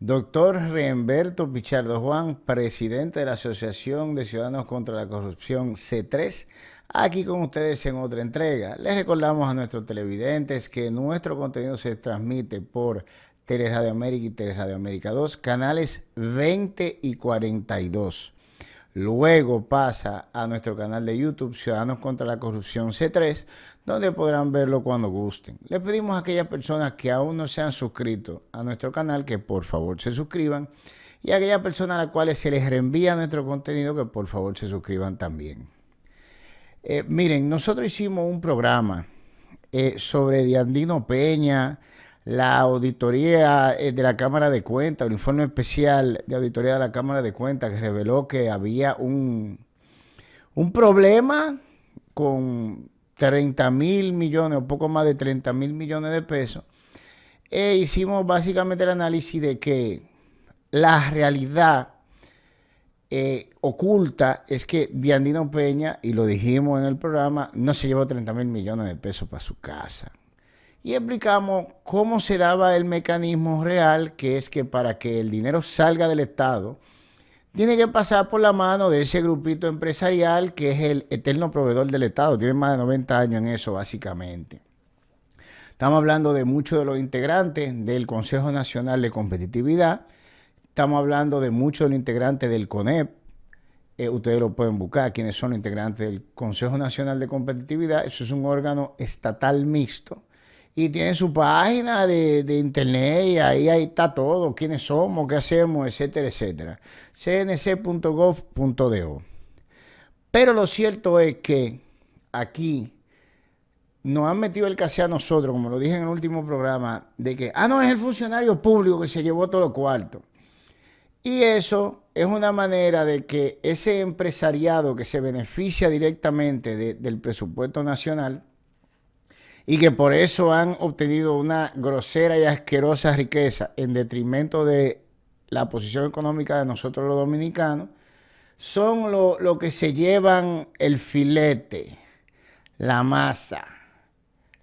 Doctor Reemberto Pichardo Juan, presidente de la Asociación de Ciudadanos contra la Corrupción C3, aquí con ustedes en otra entrega. Les recordamos a nuestros televidentes que nuestro contenido se transmite por Teleradio América y Teleradio América 2, canales 20 y 42. Luego pasa a nuestro canal de YouTube, Ciudadanos contra la Corrupción C3, donde podrán verlo cuando gusten. Les pedimos a aquellas personas que aún no se han suscrito a nuestro canal que por favor se suscriban, y a aquellas personas a las cuales se les reenvía nuestro contenido que por favor se suscriban también. Miren, nosotros hicimos un programa sobre Diandino Peña, la auditoría de la Cámara de Cuentas, un informe especial de auditoría de la Cámara de Cuentas que reveló que había un problema con 30.000 millones o poco más de 30.000 millones de pesos. Hicimos básicamente el análisis de que la realidad oculta es que Diandino Peña, y lo dijimos en el programa, no se llevó 30.000 millones de pesos para su casa. Y explicamos cómo se daba el mecanismo real, que es que para que el dinero salga del Estado, tiene que pasar por la mano de ese grupito empresarial que es el eterno proveedor del Estado. Tiene más de 90 años en eso, básicamente. Estamos hablando de muchos de los integrantes del Consejo Nacional de Competitividad. Estamos hablando de muchos de los integrantes del CONEP. Ustedes lo pueden buscar, quienes son los integrantes del Consejo Nacional de Competitividad. Eso es un órgano estatal mixto. Y tiene su página de internet y ahí está todo, quiénes somos, qué hacemos, etcétera, etcétera. cnc.gov.do. Pero lo cierto es que aquí nos han metido el case a nosotros, como lo dije en el último programa, de que, no, es el funcionario público que se llevó todo los cuartos. Y eso es una manera de que ese empresariado que se beneficia directamente del presupuesto nacional, y que por eso han obtenido una grosera y asquerosa riqueza en detrimento de la posición económica de nosotros los dominicanos, son lo que se llevan el filete, la masa,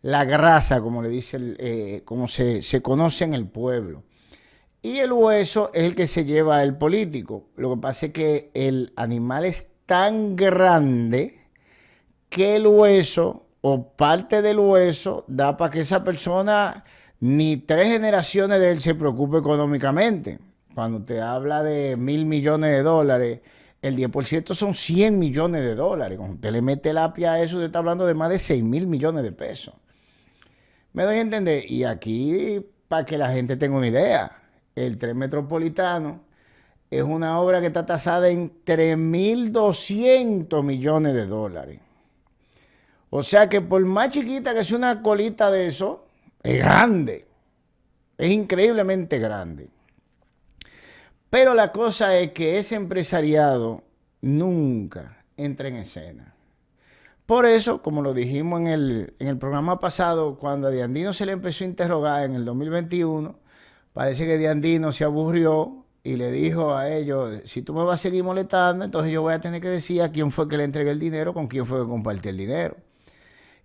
la grasa, como le dice, como se conoce en el pueblo. Y el hueso es el que se lleva el político. Lo que pasa es que el animal es tan grande que el hueso o parte del hueso da para que esa persona ni 3 generaciones de él se preocupe económicamente. Cuando usted habla de 1.000 millones de dólares, el 10% son 100 millones de dólares. Cuando usted le mete el API a eso, usted está hablando de más de 6.000 millones de pesos. ¿Me doy a entender? Y aquí, para que la gente tenga una idea, el tren metropolitano es una obra que está tasada en 3.200 millones de dólares. O sea que por más chiquita que sea una colita de eso, es grande. Es increíblemente grande. Pero la cosa es que ese empresariado nunca entra en escena. Por eso, como lo dijimos en el programa pasado, cuando a Diandino se le empezó a interrogar en el 2021, parece que Diandino se aburrió y le dijo a ellos, si tú me vas a seguir molestando, entonces yo voy a tener que decir a quién fue que le entregué el dinero, con quién fue que compartí el dinero.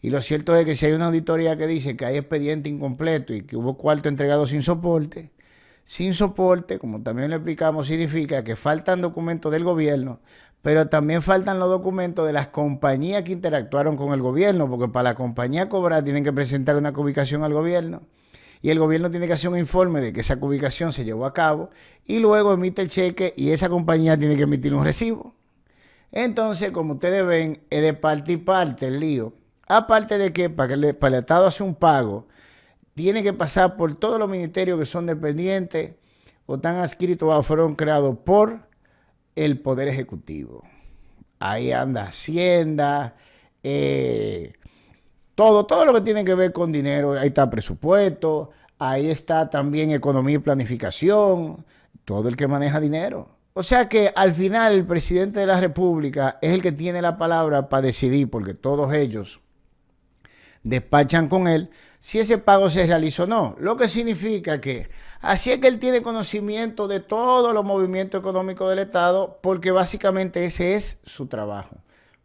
Y lo cierto es que si hay una auditoría que dice que hay expediente incompleto y que hubo cuarto entregado sin soporte, como también lo explicamos, significa que faltan documentos del gobierno, pero también faltan los documentos de las compañías que interactuaron con el gobierno, porque para la compañía cobrar tienen que presentar una cubicación al gobierno, y el gobierno tiene que hacer un informe de que esa cubicación se llevó a cabo, y luego emite el cheque y esa compañía tiene que emitir un recibo. Entonces, como ustedes ven, es de parte y parte el lío. Aparte de que para el Estado hacer un pago, tiene que pasar por todos los ministerios que son dependientes o están adscritos o fueron creados por el Poder Ejecutivo. Ahí anda Hacienda, todo lo que tiene que ver con dinero. Ahí está presupuesto, ahí está también economía y planificación, todo el que maneja dinero. O sea que al final el presidente de la República es el que tiene la palabra para decidir, porque todos ellos despachan con él si ese pago se realizó o no. Lo que significa que así es que él tiene conocimiento de todos los movimientos económicos del Estado, porque básicamente ese es su trabajo.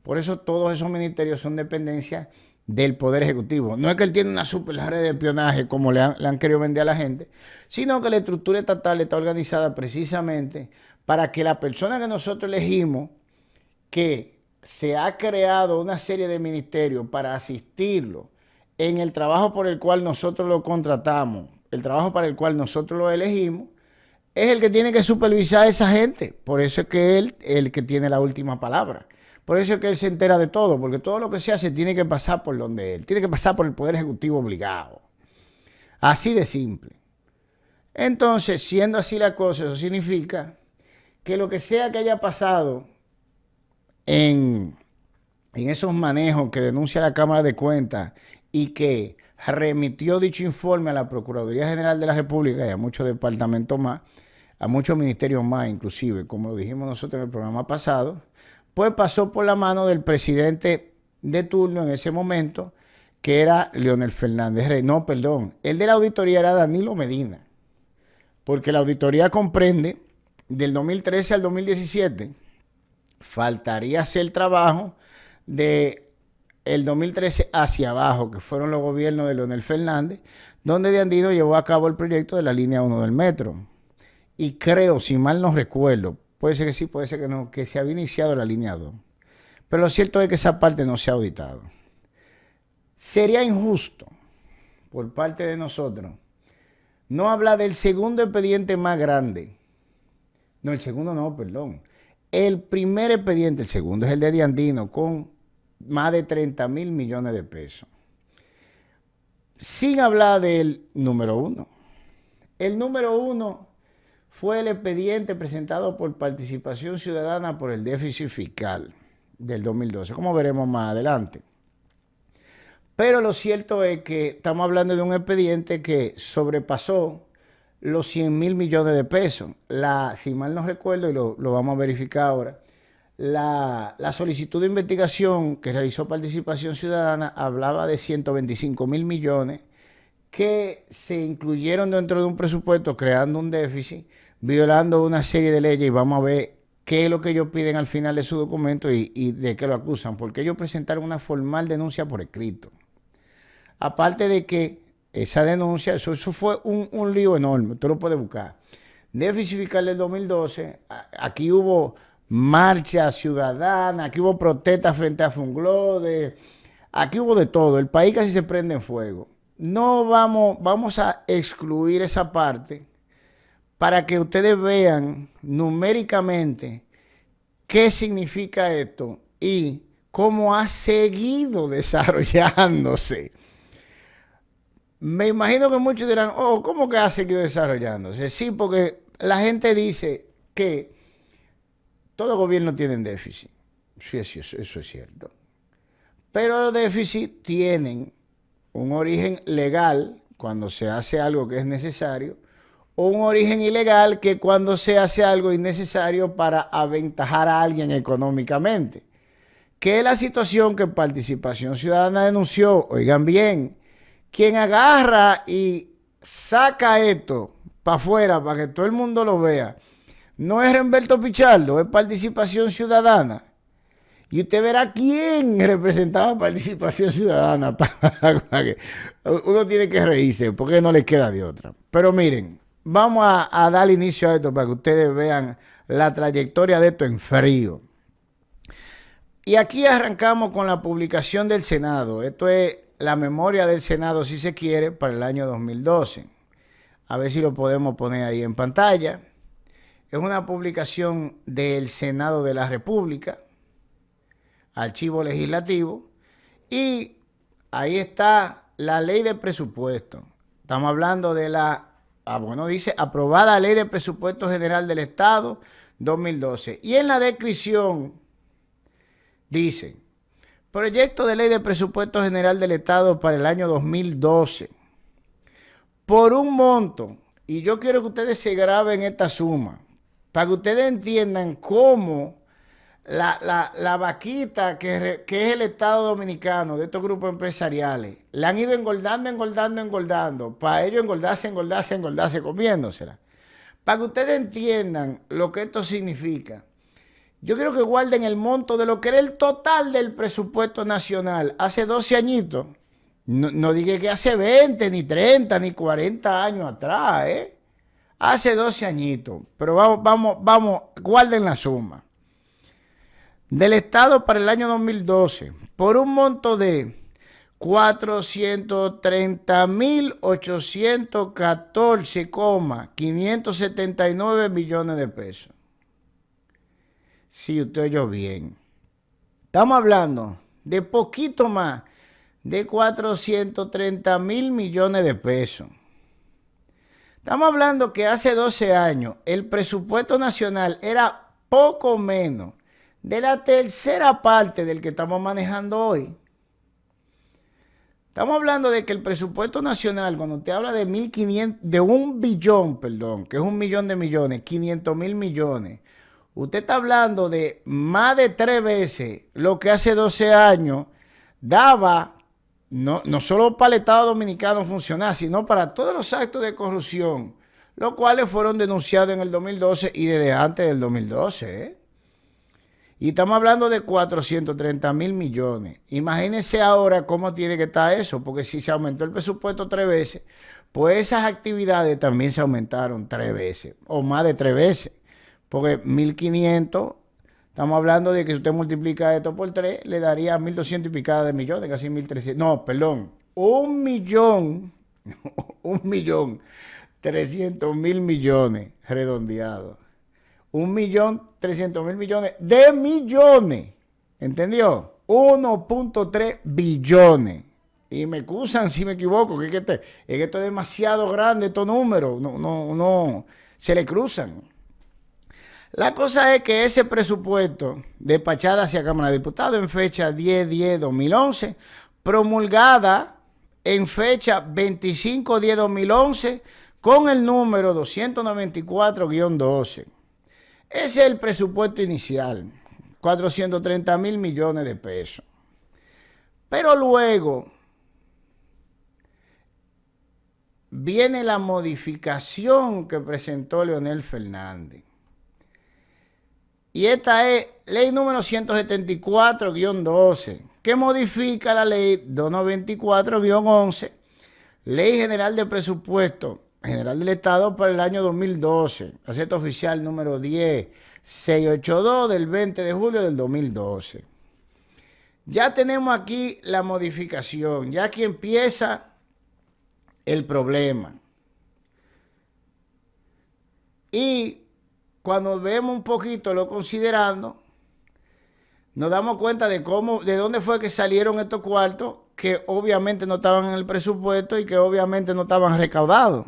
Por eso todos esos ministerios son dependencias del Poder Ejecutivo. No es que él tiene una super red de espionaje como le han querido vender a la gente, sino que la estructura estatal está organizada precisamente para que la persona que nosotros elegimos, que se ha creado una serie de ministerios para asistirlo en el trabajo por el cual nosotros lo contratamos, el trabajo para el cual nosotros lo elegimos, es el que tiene que supervisar a esa gente. Por eso es que él es el que tiene la última palabra. Por eso es que él se entera de todo, porque todo lo que se hace tiene que pasar por donde él, tiene que pasar por el Poder Ejecutivo obligado. Así de simple. Entonces, siendo así la cosa, eso significa que lo que sea que haya pasado en esos manejos que denuncia la Cámara de Cuentas y que remitió dicho informe a la Procuraduría General de la República y a muchos departamentos más, a muchos ministerios más inclusive, como lo dijimos nosotros en el programa pasado, pues pasó por la mano del presidente de turno en ese momento, que era Leonel Fernández Rey. No, perdón, el de la auditoría era Danilo Medina, porque la auditoría comprende del 2013 al 2017, faltaría hacer el trabajo de el 2013 hacia abajo, que fueron los gobiernos de Leonel Fernández, donde De Andino llevó a cabo el proyecto de la línea 1 del metro. Y creo, si mal no recuerdo, puede ser que sí, puede ser que no, que se había iniciado la línea 2. Pero lo cierto es que esa parte no se ha auditado. Sería injusto por parte de nosotros no hablar del segundo expediente más grande. No, el segundo no, perdón. El primer expediente, el segundo es el de Andino, con más de 30,000 millones de pesos. Sin hablar del número uno. El número uno fue el expediente presentado por Participación Ciudadana por el déficit fiscal del 2012, como veremos más adelante. Pero lo cierto es que estamos hablando de un expediente que sobrepasó los 100,000 millones de pesos. Si mal no recuerdo, y lo vamos a verificar ahora, la solicitud de investigación que realizó Participación Ciudadana hablaba de 125,000 millones que se incluyeron dentro de un presupuesto creando un déficit, violando una serie de leyes, y vamos a ver qué es lo que ellos piden al final de su documento y de qué lo acusan, porque ellos presentaron una formal denuncia por escrito. Aparte de que esa denuncia, eso fue un lío enorme, usted lo puede buscar. Déficit fiscal del 2012, aquí hubo marcha ciudadana, aquí hubo protestas frente a Funglode, aquí hubo de todo, el país casi se prende en fuego. No vamos a excluir esa parte para que ustedes vean numéricamente qué significa esto y cómo ha seguido desarrollándose. Me imagino que muchos dirán, oh, ¿cómo que ha seguido desarrollándose? Sí, porque la gente dice que todo gobierno tiene déficit. Sí, eso es cierto. Pero los déficits tienen un origen legal cuando se hace algo que es necesario, o un origen ilegal que cuando se hace algo innecesario para aventajar a alguien económicamente. Que es la situación que Participación Ciudadana denunció. Oigan bien, quien agarra y saca esto para afuera para que todo el mundo lo vea, no es Remberto Pichardo, es Participación Ciudadana. Y usted verá quién representaba Participación Ciudadana. Uno tiene que reírse porque no le queda de otra. Pero miren, vamos a dar inicio a esto para que ustedes vean la trayectoria de esto en frío. Y aquí arrancamos con la publicación del Senado. Esto es la memoria del Senado, si se quiere, para el año 2012. A ver si lo podemos poner ahí en pantalla. Es una publicación del Senado de la República, Archivo Legislativo, y ahí está la ley de presupuesto. Estamos hablando de dice aprobada Ley de Presupuesto General del Estado 2012. Y en la descripción dice, proyecto de Ley de Presupuesto General del Estado para el año 2012, por un monto, y yo quiero que ustedes se graben esta suma, para que ustedes entiendan cómo la vaquita que es el Estado Dominicano, de estos grupos empresariales, le han ido engordando, para ellos engordarse, comiéndosela. Para que ustedes entiendan lo que esto significa, Yo quiero que guarden el monto de lo que era el total del presupuesto nacional hace 12 añitos. No dije que hace 20, ni 30, ni 40 años atrás, ¿eh? Hace 12 añitos. Pero vamos, guarden la suma. Del Estado para el año 2012, por un monto de 430.814,579 millones de pesos. Si usted oyó bien. Estamos hablando de poquito más de 430.000 millones de pesos. Estamos hablando que hace 12 años el presupuesto nacional era poco menos de la tercera parte del que estamos manejando hoy. Estamos hablando de que el presupuesto nacional, cuando usted habla de 1.500, de 1 billón, perdón, que es 1 millón de millones, 500.000 millones, usted está hablando de más de 3 veces lo que hace 12 años daba, no solo para el Estado Dominicano funcionar, sino para todos los actos de corrupción, los cuales fueron denunciados en el 2012 y desde antes del 2012, ¿eh? Y estamos hablando de 430.000 millones. Imagínense ahora cómo tiene que estar eso, porque si se aumentó el presupuesto 3 veces, pues esas actividades también se aumentaron 3 veces, o más de 3 veces. Porque 1.500, estamos hablando de que si usted multiplica esto por 3, le daría 1.200 y picada de millones, casi 1.300. No, perdón, 1.300.000 millones redondeados. 1.300.000 millones de millones. ¿Entendió? 1.3 billones. Y me excusan si me equivoco, que esto es demasiado grande, estos números. No, se le cruzan. La cosa es que ese presupuesto despachado hacia Cámara de Diputados en fecha 10/10/2011, promulgada en fecha 25/10/2011 con el número 294-12. Ese es el presupuesto inicial, 430.000 millones de pesos. Pero luego viene la modificación que presentó Leonel Fernández. Y esta es ley número 174-12, que modifica la ley 294-11, Ley General de Presupuesto General del Estado para el año 2012, Gaceta Oficial número 10682 del 20 de julio del 2012. Ya tenemos aquí la modificación, ya aquí empieza el problema. Y cuando vemos un poquito lo considerando, nos damos cuenta de dónde fue que salieron estos cuartos que obviamente no estaban en el presupuesto y que obviamente no estaban recaudados.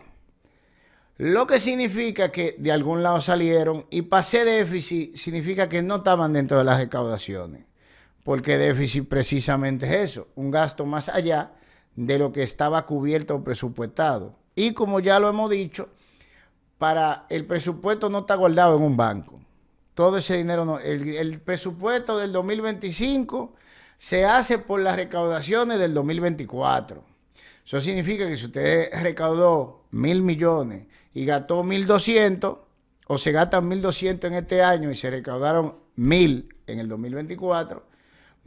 Lo que significa que de algún lado salieron, y pasé déficit significa que no estaban dentro de las recaudaciones. Porque déficit precisamente es eso, un gasto más allá de lo que estaba cubierto o presupuestado. Y como ya lo hemos dicho, para el presupuesto no está guardado en un banco. Todo ese dinero no. El presupuesto del 2025 se hace por las recaudaciones del 2024. Eso significa que si usted recaudó 1.000 millones y gastó 1.200, o se gastan 1.200 en este año y se recaudaron 1.000 en el 2024,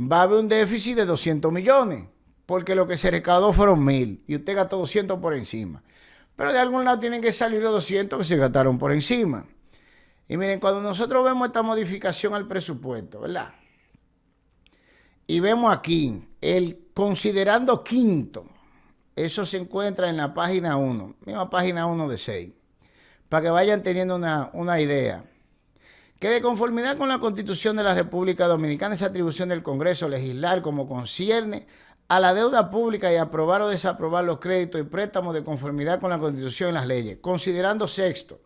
va a haber un déficit de 200 millones, porque lo que se recaudó fueron 1.000 y usted gastó 200 por encima. Pero de algún lado tienen que salir los 200 que se gastaron por encima. Y miren, cuando nosotros vemos esta modificación al presupuesto, ¿verdad? Y vemos aquí, el considerando quinto, eso se encuentra en la página 1, misma página 1 de 6, para que vayan teniendo una idea. Que de conformidad con la Constitución de la República Dominicana es atribución del Congreso legislar como concierne a la deuda pública y aprobar o desaprobar los créditos y préstamos de conformidad con la Constitución y las leyes. Considerando sexto,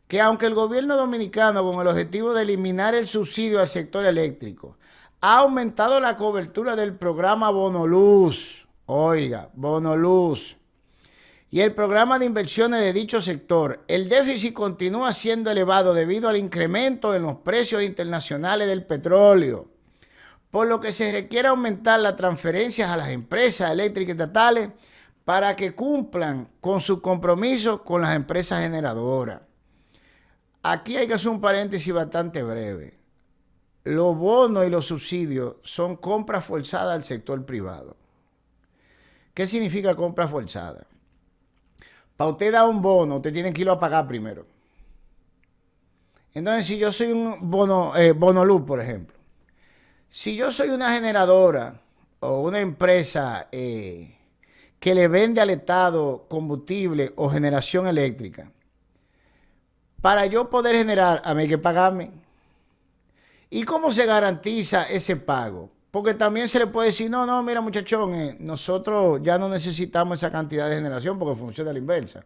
que aunque el gobierno dominicano, con el objetivo de eliminar el subsidio al sector eléctrico, ha aumentado la cobertura del programa Bonoluz, oiga, Bonoluz, y el programa de inversiones de dicho sector, el déficit continúa siendo elevado debido al incremento en los precios internacionales del petróleo, por lo que se requiere aumentar las transferencias a las empresas eléctricas estatales para que cumplan con sus compromisos con las empresas generadoras. Aquí hay que hacer un paréntesis bastante breve. los bonos y los subsidios son compras forzadas al sector privado. ¿Qué significa compra forzada? Para usted dar un bono, usted tiene que irlo a pagar primero. Entonces, si yo soy un Bonoluz, por ejemplo, si yo soy una generadora o una empresa que le vende al Estado combustible o generación eléctrica, para yo poder generar, a mí hay que pagarme. ¿Y cómo se garantiza ese pago? Porque también se le puede decir, no, mira muchachón, nosotros ya no necesitamos esa cantidad de generación porque funciona a la inversa.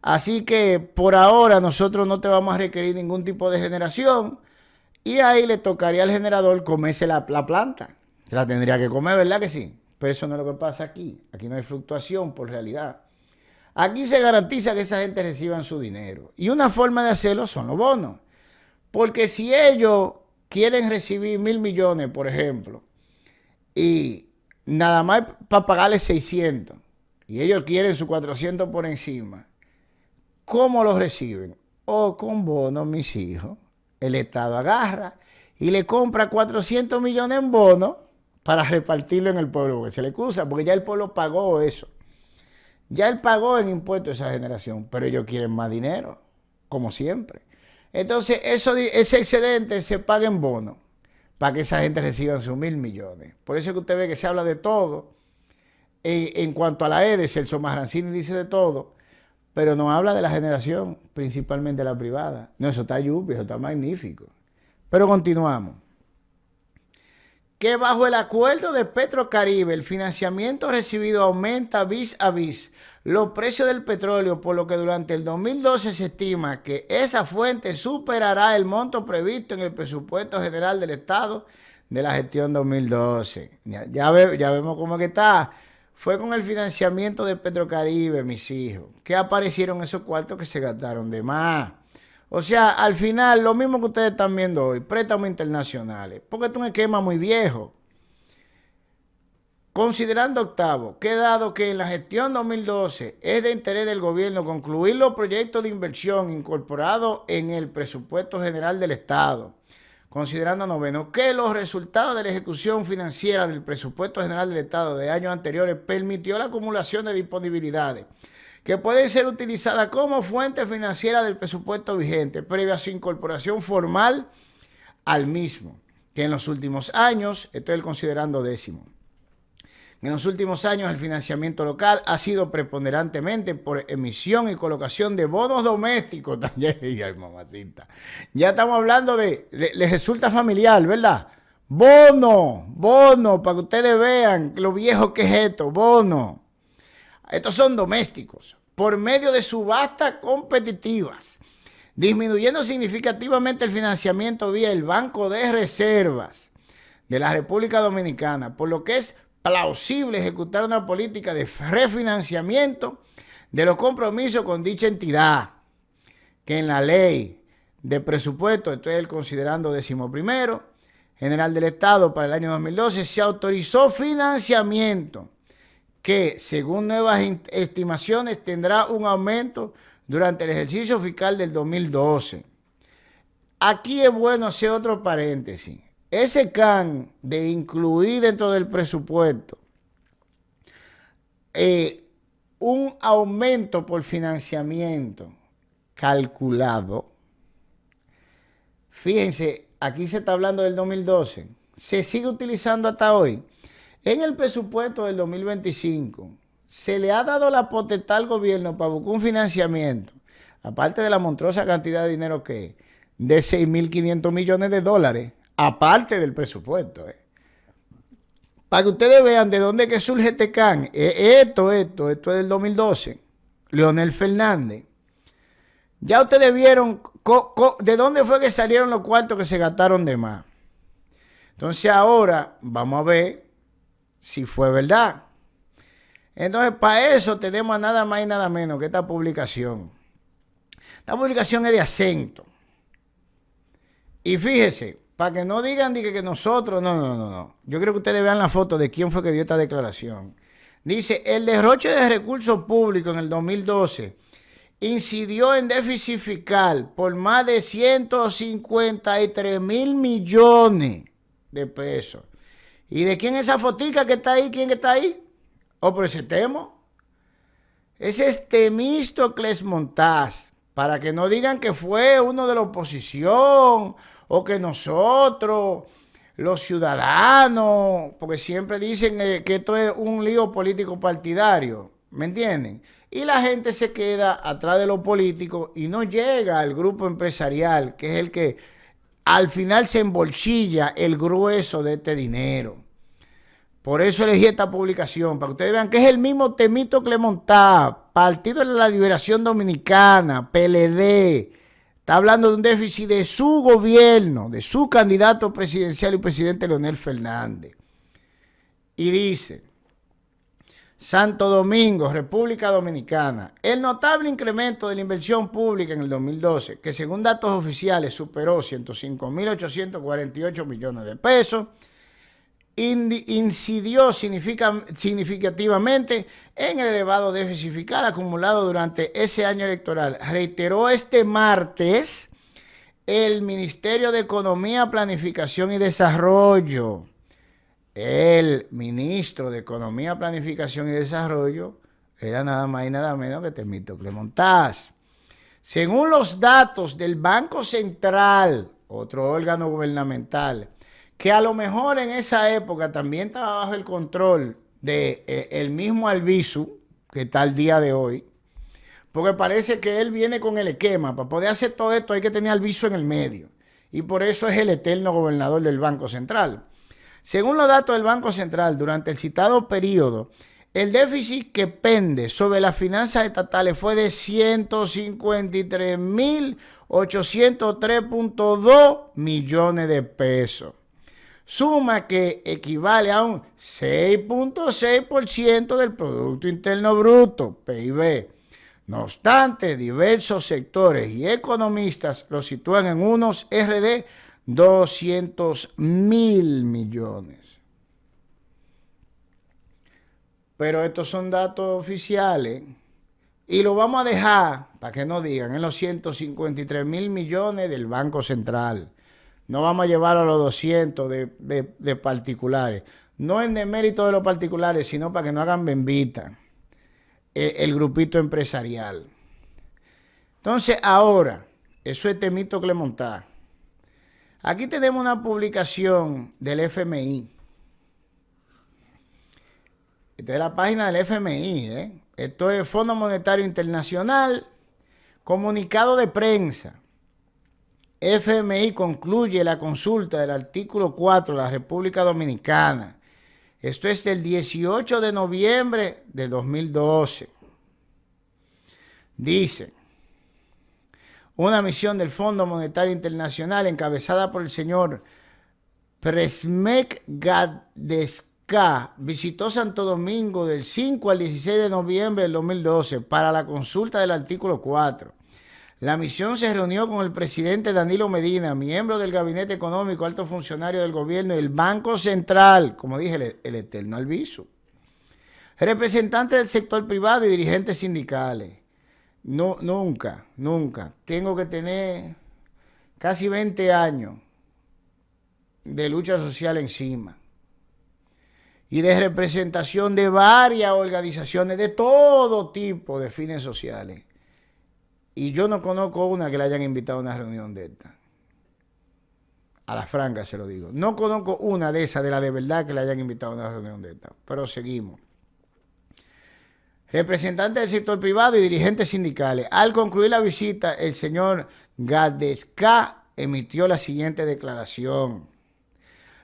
Así que por ahora nosotros no te vamos a requerir ningún tipo de generación y ahí le tocaría al generador comerse la planta. La tendría que comer, ¿verdad que sí? Pero eso no es lo que pasa aquí. Aquí no hay fluctuación por realidad. Aquí se garantiza que esa gente reciban su dinero. Y una forma de hacerlo son los bonos. Porque si ellos quieren recibir 1.000 millones, por ejemplo, y nada más para pagarles 600, y ellos quieren sus 400 por encima, ¿cómo los reciben? O con bonos, mis hijos. El Estado agarra y le compra 400 millones en bonos para repartirlo en el pueblo, porque se le excusa, porque ya el pueblo pagó eso. Ya él pagó en impuestos esa generación, pero ellos quieren más dinero, como siempre. Entonces, ese excedente se paga en bonos para que esa gente reciba sus 1.000 millones. Por eso es que usted ve que se habla de todo. En cuanto a la EDES, el Somarrancini dice de todo, pero no habla de la generación, principalmente la privada. No, eso está yupi, eso está magnífico. Pero continuamos. Que bajo el acuerdo de Petrocaribe, el financiamiento recibido aumenta vis a vis los precios del petróleo, por lo que durante el 2012 se estima que esa fuente superará el monto previsto en el presupuesto general del Estado de la gestión 2012. Ya vemos cómo que está. Fue con el financiamiento de Petrocaribe, mis hijos, que aparecieron esos cuartos que se gastaron de más. O sea, al final, lo mismo que ustedes están viendo hoy, préstamos internacionales, porque es un esquema muy viejo. Considerando octavo, que dado que en la gestión 2012 es de interés del gobierno concluir los proyectos de inversión incorporados en el presupuesto general del Estado, considerando noveno, que los resultados de la ejecución financiera del presupuesto general del Estado de años anteriores permitió la acumulación de disponibilidades que pueden ser utilizadas como fuente financiera del presupuesto vigente, previa a su incorporación formal al mismo, que en los últimos años, estoy considerando décimo, en los últimos años el financiamiento local ha sido preponderantemente por emisión y colocación de bonos domésticos. Ay, mamacita. Ya estamos hablando les resulta familiar, ¿verdad? Bono, para que ustedes vean lo viejo que es esto, bono. Estos son domésticos, por medio de subastas competitivas, disminuyendo significativamente el financiamiento vía el Banco de Reservas de la República Dominicana, por lo que es plausible ejecutar una política de refinanciamiento de los compromisos con dicha entidad, que en la ley de presupuesto, estoy considerando 11º general del Estado para el año 2012, se autorizó financiamiento que, según nuevas estimaciones, tendrá un aumento durante el ejercicio fiscal del 2012. Aquí es bueno hacer otro paréntesis. Ese can de incluir dentro del presupuesto un aumento por financiamiento calculado, fíjense, aquí se está hablando del 2012, se sigue utilizando hasta hoy. En el presupuesto del 2025 se le ha dado la potestad al gobierno para buscar un financiamiento, aparte de la monstruosa cantidad de dinero que es, de 6.500 millones de dólares, aparte del presupuesto. Para que ustedes vean de dónde que surge este can. Esto es del 2012. Leonel Fernández. Ya ustedes vieron de dónde fue que salieron los cuartos que se gastaron de más. Entonces ahora vamos a ver si fue verdad. Entonces para eso tenemos nada más y nada menos que esta publicación. Esta publicación es de Acento. Y fíjese, para que no digan que nosotros, no. Yo creo que ustedes vean la foto de quién fue que dio esta declaración. Dice, el derroche de recursos públicos en el 2012 incidió en déficit fiscal por más de 153 mil millones de pesos. ¿Y de quién es esa fotica que está ahí? ¿Quién está ahí? Oh, pero ese Temo. Ese es Temístocles Montaz. Para que no digan que fue uno de la oposición o que nosotros, los ciudadanos, porque siempre dicen que esto es un lío político partidario. ¿Me entienden? Y la gente se queda atrás de los políticos y no llega al grupo empresarial, que es el que al final se embolsilla el grueso de este dinero. Por eso elegí esta publicación, para que ustedes vean que es el mismo Temístocles Montaz, Partido de la Liberación Dominicana, PLD. Está hablando de un déficit de su gobierno, de su candidato presidencial y presidente Leonel Fernández. Y dice: Santo Domingo, República Dominicana. El notable incremento de la inversión pública en el 2012, que según datos oficiales superó 105.848 millones de pesos, incidió significativamente en el elevado déficit fiscal acumulado durante ese año electoral. Reiteró este martes el Ministerio de Economía, Planificación y Desarrollo. El ministro de Economía, Planificación y Desarrollo era nada más y nada menos que Temístocles Montaz. Según los datos del Banco Central, otro órgano gubernamental, que a lo mejor en esa época también estaba bajo el control de el mismo Albizu, que está al día de hoy, porque parece que él viene con el esquema. Para poder hacer todo esto hay que tener Albizu en el medio, y por eso es el eterno gobernador del Banco Central. Según los datos del Banco Central, durante el citado periodo, el déficit que pende sobre las finanzas estatales fue de 153.803.2 millones de pesos. Suma que equivale a un 6.6% del Producto Interno Bruto, PIB. No obstante, diversos sectores y economistas lo sitúan en unos RD 200.000 millones. Pero estos son datos oficiales y lo vamos a dejar, para que no digan, en los 153.000 millones del Banco Central. No vamos a llevar a los 200 de particulares. No en demérito de los particulares, sino para que no hagan bembita el grupito empresarial. Entonces, ahora, eso es Temístocles Montaz. Aquí tenemos una publicación del FMI. Esta es la página del FMI. Esto es Fondo Monetario Internacional, comunicado de prensa. FMI concluye la consulta del artículo 4 de la República Dominicana. Esto es del 18 de noviembre de 2012. Dice: una misión del Fondo Monetario Internacional encabezada por el señor Prešmek Gazdeška visitó Santo Domingo del 5 al 16 de noviembre del 2012 para la consulta del artículo 4. La misión se reunió con el presidente Danilo Medina, miembro del Gabinete Económico, alto funcionario del gobierno y el Banco Central, como dije, el eterno Albizu, representantes del sector privado y dirigentes sindicales. No, nunca. Tengo que tener casi 20 años de lucha social encima y de representación de varias organizaciones de todo tipo de fines sociales. Y yo no conozco una que le hayan invitado a una reunión de esta. A la franca se lo digo. No conozco una de esas, de la de verdad, que le hayan invitado a una reunión de esta. Pero seguimos. Representantes del sector privado y dirigentes sindicales. Al concluir la visita, el señor Gazdeška emitió la siguiente declaración.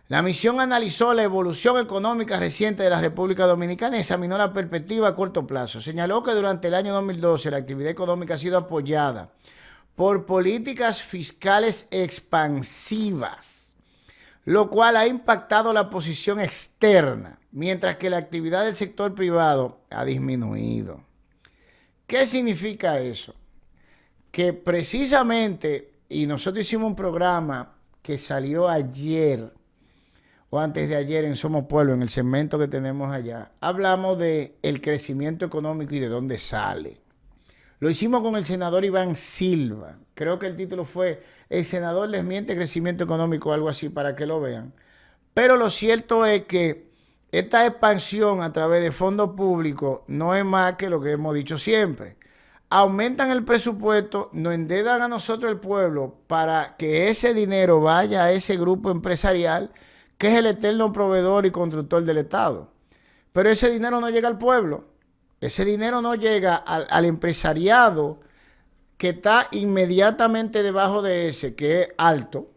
La misión analizó la evolución económica reciente de la República Dominicana y examinó la perspectiva a corto plazo. Señaló que durante el año 2012 la actividad económica ha sido apoyada por políticas fiscales expansivas, lo cual ha impactado la posición externa, mientras que la actividad del sector privado ha disminuido. ¿Qué significa eso? Que precisamente, y nosotros hicimos un programa que salió ayer, o antes de ayer en Somos Pueblo, en el segmento que tenemos allá, hablamos de el crecimiento económico y de dónde sale. Lo hicimos con el senador Iván Silva. Creo que el título fue "El senador les miente crecimiento económico", algo así, para que lo vean. Pero lo cierto es que esta expansión a través de fondos públicos no es más que lo que hemos dicho siempre. Aumentan el presupuesto, nos endeudan a nosotros el pueblo para que ese dinero vaya a ese grupo empresarial que es el eterno proveedor y constructor del Estado. Pero ese dinero no llega al pueblo. Ese dinero no llega al empresariado que está inmediatamente debajo de ese, que es alto,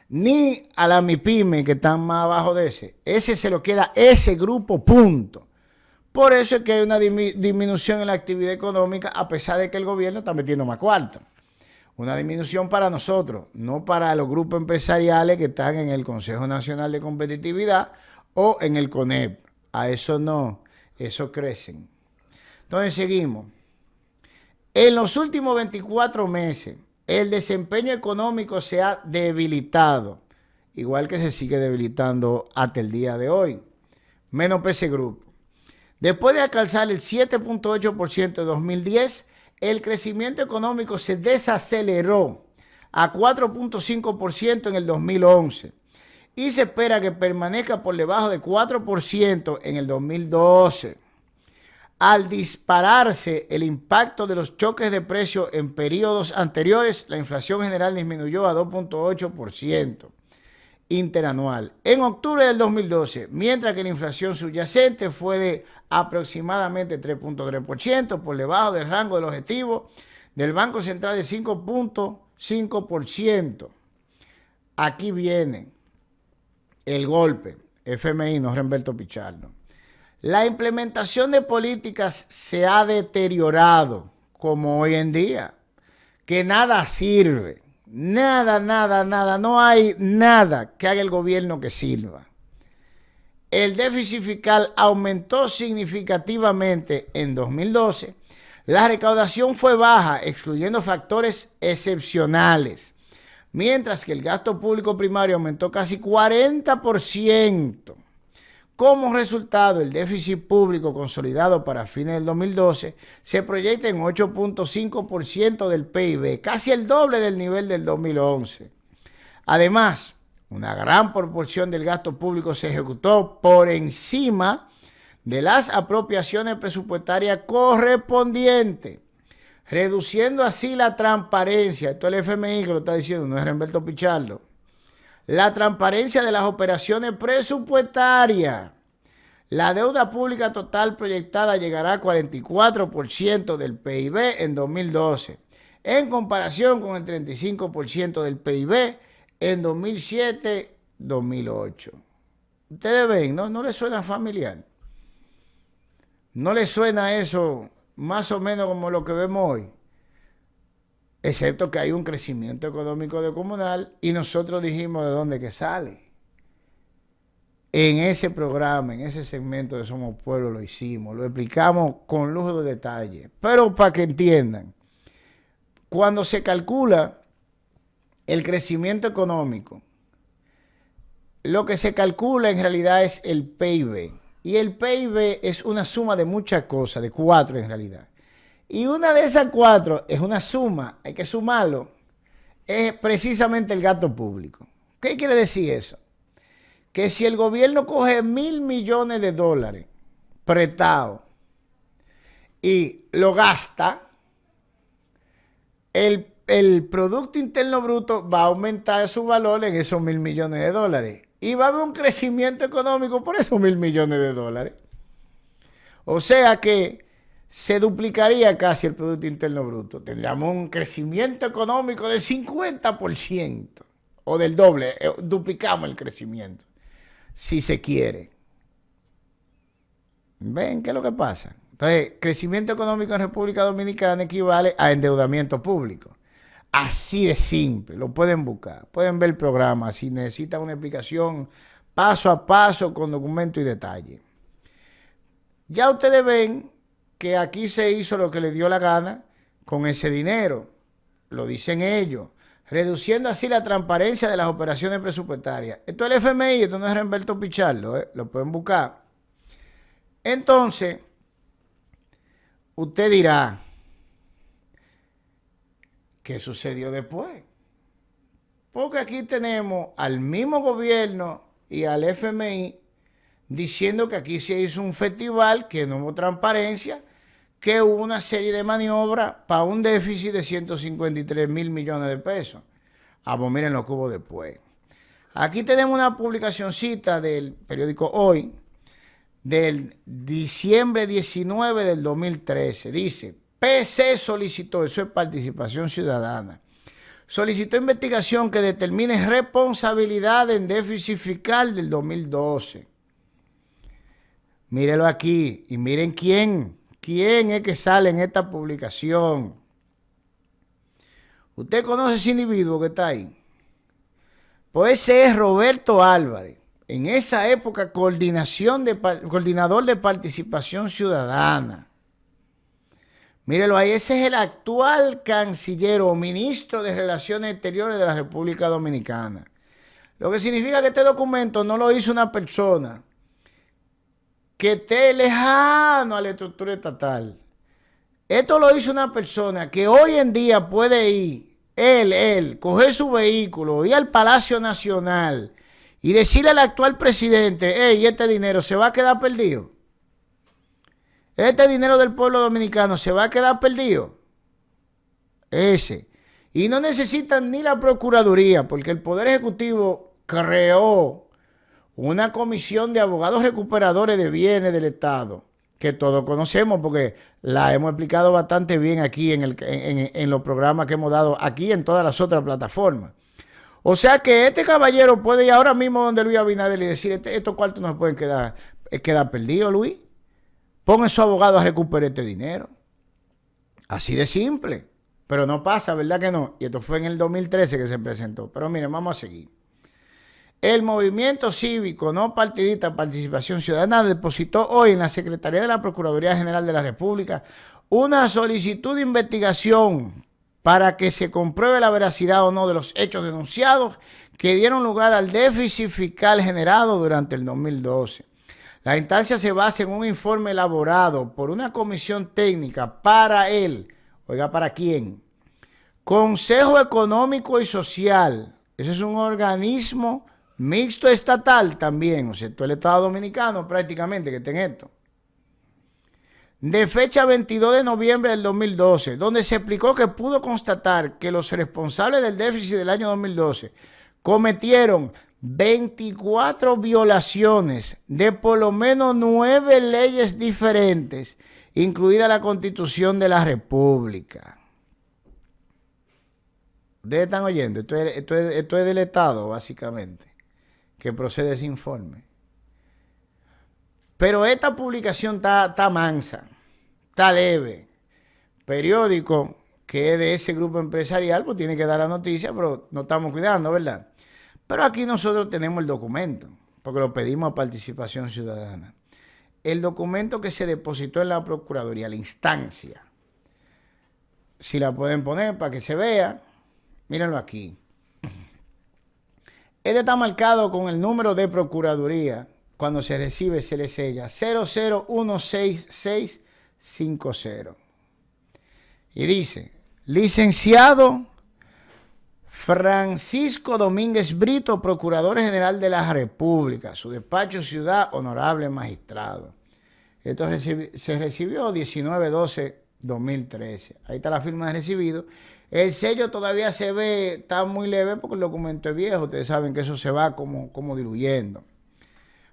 ni a la MIPYME que están más abajo de ese. Ese se lo queda ese grupo, punto. Por eso es que hay una disminución en la actividad económica, a pesar de que el gobierno está metiendo más cuarto. Una disminución para nosotros, no para los grupos empresariales que están en el Consejo Nacional de Competitividad o en el CONEP. A eso no, eso crecen. Entonces seguimos. En los últimos 24 meses, el desempeño económico se ha debilitado, igual que se sigue debilitando hasta el día de hoy, menos PC Group. Después de alcanzar el 7.8% de 2010, el crecimiento económico se desaceleró a 4.5% en el 2011 y se espera que permanezca por debajo de 4% en el 2012. Al dispararse el impacto de los choques de precios en periodos anteriores, la inflación general disminuyó a 2.8% interanual en octubre del 2012, mientras que la inflación subyacente fue de aproximadamente 3.3%, por debajo del rango del objetivo del Banco Central de 5.5%. Aquí viene el golpe. FMI, no Remberto Pichardo. La implementación de políticas se ha deteriorado, como hoy en día, que nada sirve. Nada, no hay nada que haga el gobierno que sirva. El déficit fiscal aumentó significativamente en 2012. La recaudación fue baja, excluyendo factores excepcionales, mientras que el gasto público primario aumentó casi 40%. Como resultado, el déficit público consolidado para fines del 2012 se proyecta en 8.5% del PIB, casi el doble del nivel del 2011. Además, una gran proporción del gasto público se ejecutó por encima de las apropiaciones presupuestarias correspondientes, reduciendo así la transparencia. Esto es el FMI que lo está diciendo, no es Remberto Pichardo. La transparencia de las operaciones presupuestarias. La deuda pública total proyectada llegará a 44% del PIB en 2012, en comparación con el 35% del PIB en 2007-2008. Ustedes ven, ¿no les suena familiar? ¿No les suena eso más o menos como lo que vemos hoy? Excepto que hay un crecimiento económico de comunal y nosotros dijimos de dónde que sale. En ese programa, en ese segmento de Somos Pueblo lo hicimos, lo explicamos con lujo de detalle. Pero para que entiendan, cuando se calcula el crecimiento económico, lo que se calcula en realidad es el PIB. Y el PIB es una suma de muchas cosas, de 4 en realidad. Y una de esas 4 es una suma, hay que sumarlo, es precisamente el gasto público. ¿Qué quiere decir eso? Que si el gobierno coge $1.000 millones prestados y lo gasta, el Producto Interno Bruto va a aumentar su valor en esos $1.000 millones. Y va a haber un crecimiento económico por esos $1.000 millones. O sea que se duplicaría casi el Producto Interno Bruto. Tendríamos un crecimiento económico del 50% o del doble. Duplicamos el crecimiento, si se quiere. ¿Ven qué es lo que pasa? Entonces, crecimiento económico en República Dominicana equivale a endeudamiento público. Así de simple, lo pueden buscar. Pueden ver el programa si necesitan una explicación paso a paso con documento y detalle. Ya ustedes ven que aquí se hizo lo que le dio la gana con ese dinero. Lo dicen ellos. Reduciendo así la transparencia de las operaciones presupuestarias. Esto es el FMI, esto no es Remberto Pichardo, lo pueden buscar. Entonces, usted dirá, ¿Qué sucedió después? Porque aquí tenemos al mismo gobierno y al FMI diciendo que aquí se hizo un festival, que no hubo transparencia, que hubo una serie de maniobras para un déficit de 153 mil millones de pesos. Ah, pues miren lo que hubo después. Aquí tenemos una publicacioncita del periódico Hoy, del diciembre 19 del 2013. Dice, PC solicitó, eso es participación ciudadana, solicitó investigación que determine responsabilidad en déficit fiscal del 2012. Mírelo aquí y miren quién es que sale en esta publicación. ¿Usted conoce ese individuo que está ahí? Pues ese es Roberto Álvarez. En esa época, coordinador de participación ciudadana. Mírelo ahí, ese es el actual canciller o ministro de Relaciones Exteriores de la República Dominicana. Lo que significa que este documento no lo hizo una persona que esté lejano a la estructura estatal. Esto lo hizo una persona que hoy en día puede ir, coger su vehículo, ir al Palacio Nacional y decirle al actual presidente, hey, este dinero se va a quedar perdido. Este dinero del pueblo dominicano se va a quedar perdido. Ese. Y no necesitan ni la Procuraduría, porque el Poder Ejecutivo creó una comisión de abogados recuperadores de bienes del Estado, que todos conocemos porque la hemos explicado bastante bien aquí en los programas que hemos dado aquí en todas las otras plataformas. O sea que este caballero puede ir ahora mismo donde Luis Abinader y decir, estos cuartos no se pueden quedar perdidos, Luis. Pon a esos abogados a recuperar este dinero. Así de simple. Pero no pasa, ¿verdad que no? Y esto fue en el 2013 que se presentó. Pero miren, vamos a seguir. El movimiento cívico no partidista Participación Ciudadana depositó hoy en la Secretaría de la Procuraduría General de la República una solicitud de investigación para que se compruebe la veracidad o no de los hechos denunciados que dieron lugar al déficit fiscal generado durante el 2012. La instancia se basa en un informe elaborado por una comisión técnica para oiga, ¿para quién? Consejo Económico y Social. Ese es un organismo mixto estatal también, o sea, todo el Estado Dominicano prácticamente que está en esto. De fecha 22 de noviembre del 2012, donde se explicó que pudo constatar que los responsables del déficit del año 2012 cometieron 24 violaciones de por lo menos 9 leyes diferentes, incluida la Constitución de la República. Ustedes están oyendo, esto es del Estado, básicamente, que procede ese informe. Pero esta publicación está mansa, está leve. Periódico que es de ese grupo empresarial, pues tiene que dar la noticia, pero no estamos cuidando, ¿verdad? Pero aquí nosotros tenemos el documento, porque lo pedimos a Participación Ciudadana. El documento que se depositó en la Procuraduría, la instancia. Si la pueden poner para que se vea, mírenlo aquí. Este está marcado con el número de Procuraduría. Cuando se recibe, se le sella 00166650. Y dice, licenciado Francisco Domínguez Brito, Procurador General de la República, su despacho Ciudad, honorable magistrado. Esto se recibió 19/12/2013. Ahí está la firma de recibido. El sello todavía se ve, está muy leve porque el documento es viejo. Ustedes saben que eso se va como diluyendo.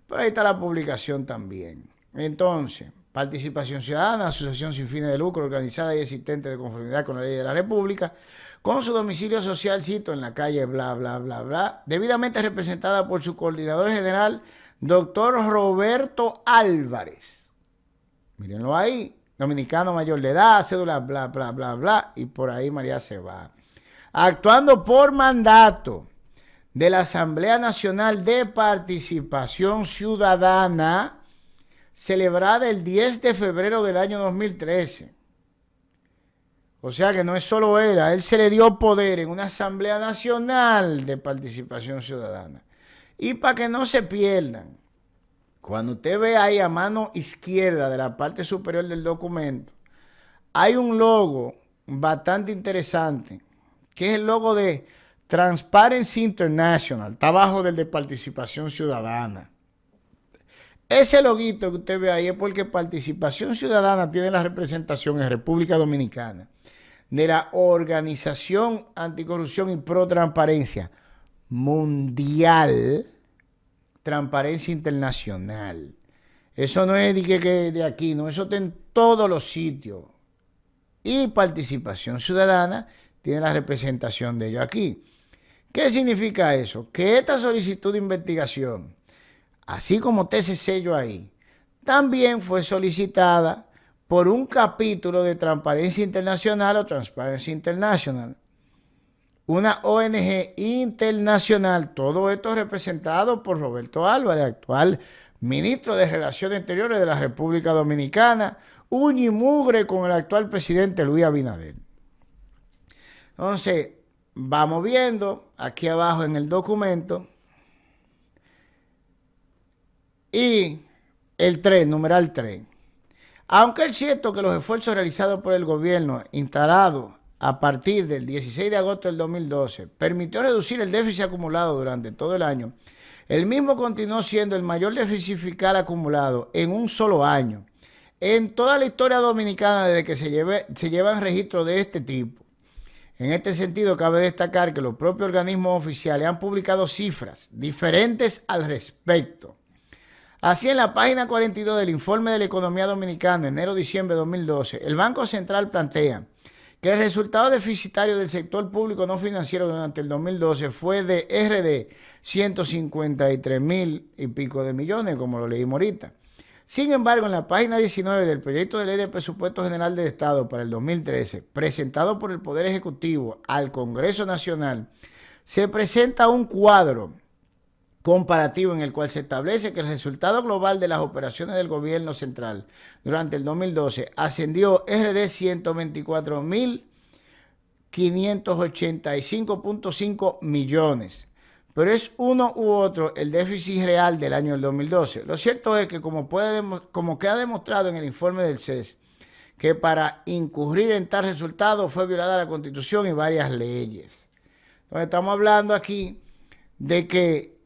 Pero ahí está la publicación también. Entonces, Participación Ciudadana, asociación sin fines de lucro, organizada y existente de conformidad con la ley de la República, con su domicilio social, cito, en la calle bla, bla, bla, bla, debidamente representada por su coordinador general, doctor Roberto Álvarez. Mírenlo ahí, dominicano mayor de edad, cédula, bla, bla, bla, bla, y por ahí María se va. Actuando por mandato de la Asamblea Nacional de Participación Ciudadana, celebrada el 10 de febrero del año 2013. O sea que no es solo él se le dio poder en una Asamblea Nacional de Participación Ciudadana. Y para que no se pierdan, cuando usted ve ahí a mano izquierda de la parte superior del documento, hay un logo bastante interesante que es el logo de Transparency International, está abajo del de Participación Ciudadana. Ese loguito que usted ve ahí es porque Participación Ciudadana tiene la representación en República Dominicana de la Organización Anticorrupción y Pro Transparencia Mundial, Transparencia Internacional. Eso no es de aquí, no, eso está en todos los sitios. Y Participación Ciudadana tiene la representación de ellos aquí. ¿Qué significa eso? Que esta solicitud de investigación, así como está ese sello ahí, también fue solicitada por un capítulo de Transparencia Internacional o Transparency International, una ONG internacional, todo esto representado por Roberto Álvarez, actual ministro de Relaciones Exteriores de la República Dominicana, uña y mugre con el actual presidente Luis Abinader. Entonces, vamos viendo aquí abajo en el documento y el 3, numeral 3. Aunque es cierto que los esfuerzos realizados por el gobierno instalado a partir del 16 de agosto del 2012 permitió reducir el déficit acumulado durante todo el año, el mismo continuó siendo el mayor déficit fiscal acumulado en un solo año en toda la historia dominicana desde que se llevan registros de este tipo. En este sentido, cabe destacar que los propios organismos oficiales han publicado cifras diferentes al respecto. Así, en la página 42 del Informe de la Economía Dominicana, enero-diciembre de 2012, el Banco Central plantea que el resultado deficitario del sector público no financiero durante el 2012 fue de RD 153,000 y pico de millones, como lo leímos ahorita. Sin embargo, en la página 19 del proyecto de ley de presupuesto general del Estado para el 2013, presentado por el Poder Ejecutivo al Congreso Nacional, se presenta un cuadro comparativo en el cual se establece que el resultado global de las operaciones del gobierno central durante el 2012 ascendió RD 124,585,5 millones. Pero es uno u otro el déficit real del año del 2012. Lo cierto es que como queda demostrado en el informe del CES, que para incurrir en tal resultado fue violada la Constitución y varias leyes. Entonces estamos hablando aquí de que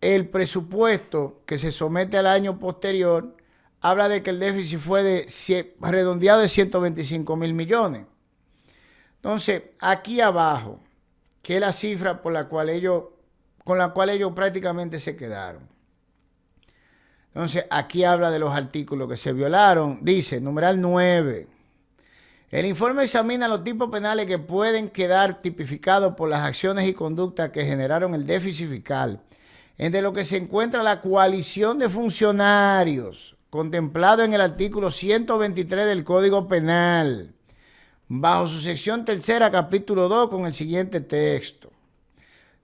el presupuesto que se somete al año posterior habla de que el déficit fue redondeado de 125,000 millones. Entonces, aquí abajo, que es la cifra con la cual ellos prácticamente se quedaron. Entonces, aquí habla de los artículos que se violaron. Dice, numeral 9. El informe examina los tipos penales que pueden quedar tipificados por las acciones y conductas que generaron el déficit fiscal, entre lo que se encuentra la coalición de funcionarios, contemplado en el artículo 123 del Código Penal, bajo su sección tercera, capítulo 2, con el siguiente texto.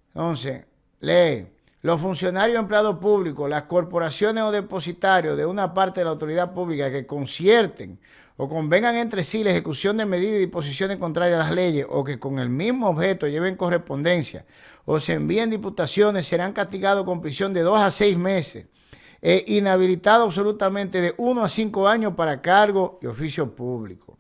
Entonces, lee: los funcionarios empleados públicos, las corporaciones o depositarios de una parte de la autoridad pública que concierten o convengan entre sí la ejecución de medidas y disposiciones contrarias a las leyes o que con el mismo objeto lleven correspondencia o se envíen diputaciones serán castigados con prisión de 2 a 6 meses e inhabilitados absolutamente de 1 a 5 años para cargo y oficio público.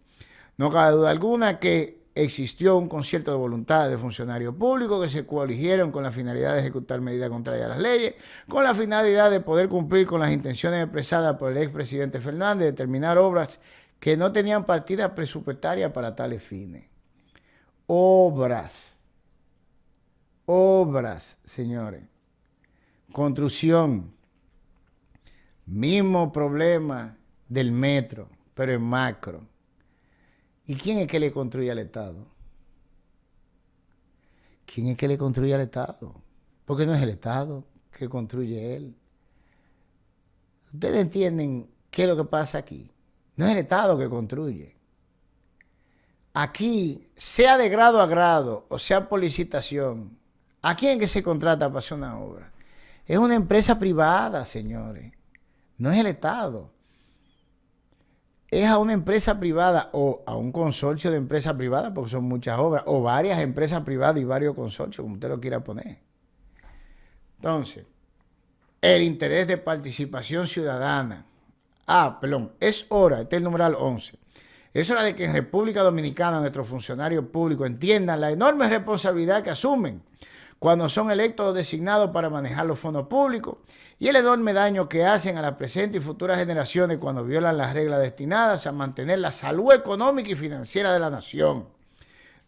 No cabe duda alguna que existió un concierto de voluntad de funcionarios públicos que se coligieron con la finalidad de ejecutar medidas contrarias a las leyes, con la finalidad de poder cumplir con las intenciones expresadas por el expresidente Fernández de determinar obras que no tenían partida presupuestaria para tales fines. Obras, señores. Construcción. Mismo problema del metro, pero en macro. ¿Y quién es que le construye al Estado? ¿Quién es que le construye al Estado? Porque no es el Estado que construye él. ¿Ustedes entienden qué es lo que pasa aquí? No es el Estado que construye. Aquí, sea de grado a grado o sea por licitación, ¿a quién es que se contrata para hacer una obra? Es una empresa privada, señores. No es el Estado. Es a una empresa privada o a un consorcio de empresas privadas, porque son muchas obras, o varias empresas privadas y varios consorcios, como usted lo quiera poner. Entonces, el interés de participación ciudadana. Es hora, este es el numeral 11. Es hora de que en República Dominicana nuestros funcionarios públicos entiendan la enorme responsabilidad que asumen cuando son electos o designados para manejar los fondos públicos y el enorme daño que hacen a las presentes y futuras generaciones cuando violan las reglas destinadas a mantener la salud económica y financiera de la nación.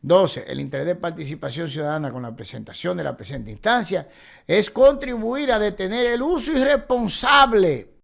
12. El interés de participación ciudadana con la presentación de la presente instancia es contribuir a detener el uso irresponsable